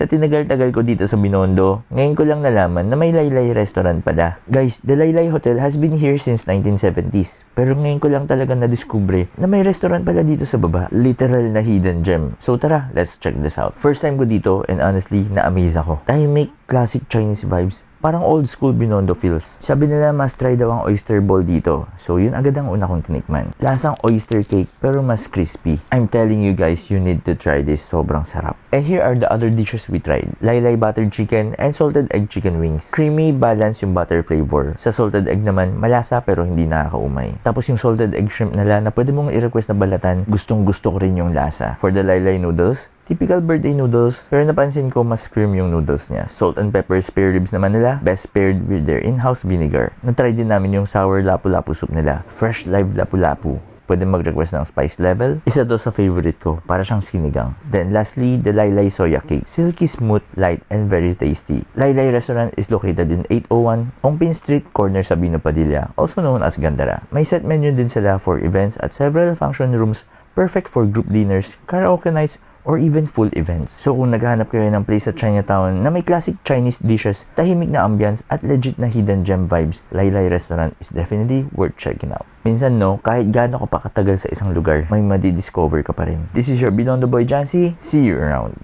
Sa tinagal-tagal ko dito sa Binondo, ngayon ko lang nalaman na may Laylay restaurant pala. Guys, the Laylay Hotel has been here since 1970s. Pero ngayon ko lang talaga na-discover na may restaurant pala dito sa baba. Literal na hidden gem. So tara, let's check this out. First time ko dito and honestly, na-amaze ako. Tahimik, classic Chinese vibes. Parang old school Binondo feels. Sabi nila mas try daw ang oyster ball dito. So yun agad ang una kong tinikman. Lasang oyster cake pero mas crispy. I'm telling you guys, you need to try this. Sobrang sarap. And here are the other dishes we tried. Laylay buttered chicken and salted egg chicken wings. Creamy, balance yung butter flavor. Sa salted egg naman, malasa pero hindi nakakaumay. Tapos yung salted egg shrimp nila na pwede mong i-request na balatan, gustong gusto ko rin yung lasa. For the Laylay noodles, typical birthday noodles, pero napansin ko mas firm yung noodles niya. Salt and pepper spare ribs naman nila, best paired with their in-house vinegar. Na-try din namin yung sour lapu-lapu soup nila. Fresh live lapu-lapu. Pwede mag-request ng spice level. Isa to sa favorite ko, para siyang sinigang. Then lastly, the Laylay soya cake. Silky smooth, light, and very tasty. Laylay restaurant is located in 801 Ongpin Street, corner Sabino Padilla, also known as Gandara. May set menu din sila for events at several function rooms, perfect for group dinners, karaoke nights, or even full events. So kung naghahanap kayo ng place sa Chinatown na may classic Chinese dishes, tahimik na ambience at legit na hidden gem vibes, Laylay Restaurant is definitely worth checking out. Minsan no, kahit gaano ka pa katagal sa isang lugar, may madidiscover ka pa rin. This is your Binondo Boy Jancy. See you around.